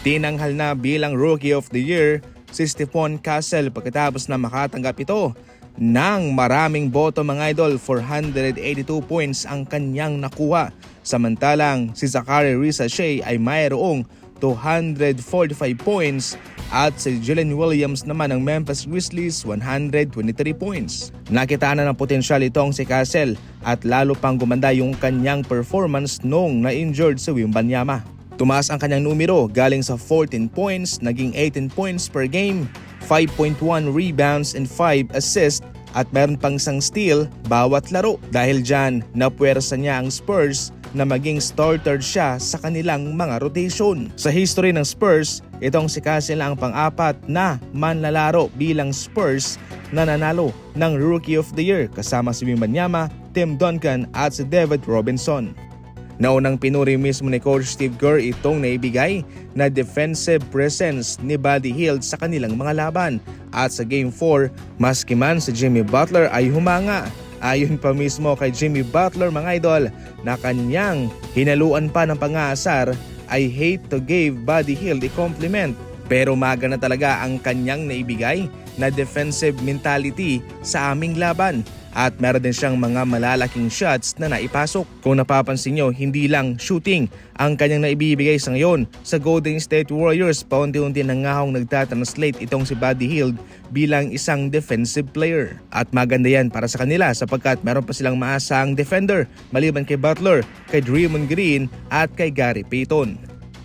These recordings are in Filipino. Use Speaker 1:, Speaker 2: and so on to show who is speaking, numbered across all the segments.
Speaker 1: Tinanghal na bilang Rookie of the Year si Stephon Castle pagkatapos na makatanggap ito ng maraming boto mga idol. 482 points ang kanyang nakuha. Samantalang si Zaccharie Risache ay mayroong 245 points at si Jalen Williams naman ng Memphis Grizzlies 123 points. Nakitaan na ng potensyal itong si Castle at lalo pang gumanda yung kanyang performance nung na-injured si Wembanyama. Tumaas ang kanyang numero galing sa 14 points naging 18 points per game, 5.1 rebounds and 5 assists at meron pang isang steal bawat laro. Dahil dyan, napuwersa niya ang Spurs na maging starter siya sa kanilang mga rotation. Sa history ng Spurs, itong si Castle ang pang-apat na manlalaro bilang Spurs na nanalo ng Rookie of the Year kasama si Wembanyama, Tim Duncan at si David Robinson. Naunang pinuri mismo ni Coach Steve Kerr itong naibigay na defensive presence ni Buddy Hield sa kanilang mga laban. At sa Game 4, maski man si Jimmy Butler ay humanga. Ayon pa mismo kay Jimmy Butler mga idol na kanyang hinaluan pa ng pang-aasar, I hate to give Buddy Hield a compliment. Pero magana talaga ang kanyang naibigay na defensive mentality sa aming laban. At meron din siyang mga malalaking shots na naipasok. Kung napapansin nyo, hindi lang shooting ang kanyang naibibigay sa ngayon. Sa Golden State Warriors, paunti-unti nangahong nagtatranslate itong si Buddy Hield bilang isang defensive player. At maganda yan para sa kanila sapagkat meron pa silang maasang defender maliban kay Butler, kay Draymond Green at kay Gary Payton.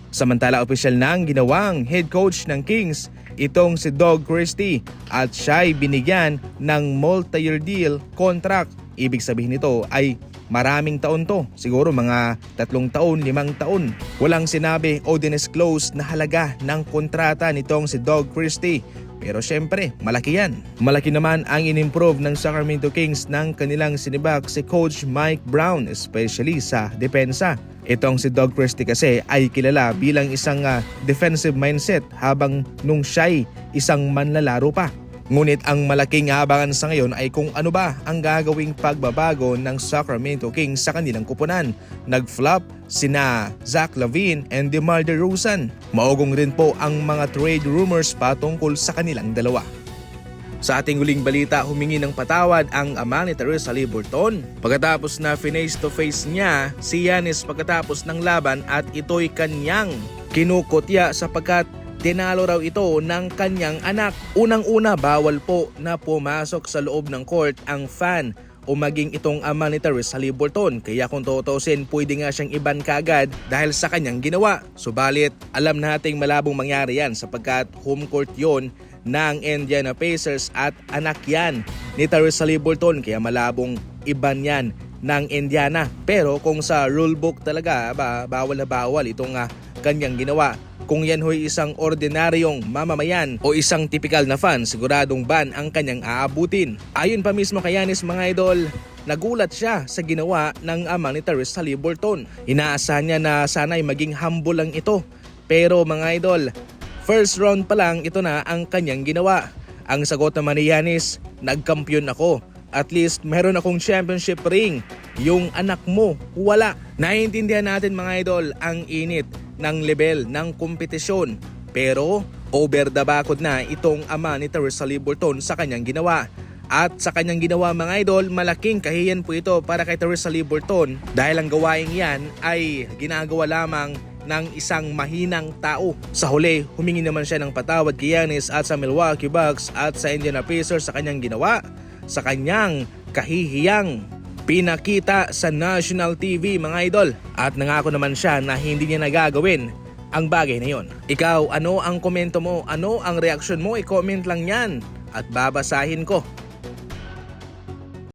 Speaker 1: Samantala opisyal na ang ginawang head coach ng Kings itong si Doug Christie at siya'y binigyan ng multi-year deal contract. Ibig sabihin nito ay maraming taon to, siguro mga 3 taon, 5 taon. Walang sinabi o dinisclose na halaga ng kontrata nitong si Doug Christie. Pero syempre, malaki yan. Malaki naman ang in-improve ng Sacramento Kings ng kanilang sinibak si Coach Mike Brown, especially sa depensa. Itong si Doug Christie kasi ay kilala bilang isang defensive mindset habang nung siya'y isang manlalaro pa. Ngunit ang malaking abangan sa ngayon ay kung ano ba ang gagawing pagbabago ng Sacramento Kings sa kanilang kupunan. Nag-flop sina Zach LaVine and DeMar DeRozan. Maugong rin po ang mga trade rumors patungkol sa kanilang dalawa. Sa ating huling balita, humingi ng patawad ang ama ni Theresa Haliburton pagkatapos na face-to-face niya si Giannis pagkatapos ng laban at ito'y kanyang kinukutya sapagkat tinalo raw ito ng kanyang anak. Unang-una, bawal po na pumasok sa loob ng court ang fan o maging itong ama ni Theresa Haliburton. Kaya kung tutuusin, pwede nga siyang iban kaagad dahil sa kanyang ginawa. Subalit, alam nating malabong mangyari yan sapagkat home court yon ng Indiana Pacers at anak yan ni Theresa Haliburton. Kaya malabong iban yan ng Indiana. Pero kung sa rulebook talaga, bawal na bawal itong kanyang ginawa. Kung yan ho'y isang ordinaryong mamamayan o isang typical na fan, siguradong ban ang kanyang aabutin. Ayon pa mismo kay Giannis mga idol, nagulat siya sa ginawa ng ama ni Theresa Haliburton. Inaasahan niya na sana'y maging humble lang ito. Pero mga idol, first round pa lang ito na ang kanyang ginawa. Ang sagot naman ni Giannis, nagkampiyon ako. At least meron akong championship ring. Yung anak mo, wala. Naiintindihan natin mga idol ang init ng level ng kompetisyon. Pero over the bakod na itong ama ni Theresa Haliburton sa kanyang ginawa. At sa kanyang ginawa mga idol, malaking kahiyan po ito para kay Theresa Haliburton dahil ang gawaing yan ay ginagawa lamang ng isang mahinang tao. Sa huli, humingi naman siya ng patawad kay Giannis at sa Milwaukee Bucks at sa Indiana Pacers sa kanyang ginawa, sa kanyang kahihiyang pinakita sa national TV mga idol. At nangako naman siya na hindi niya nagagawin ang bagay na yon. Ikaw, ano ang komento mo? Ano ang reaksyon mo? I-comment lang yan at babasahin ko.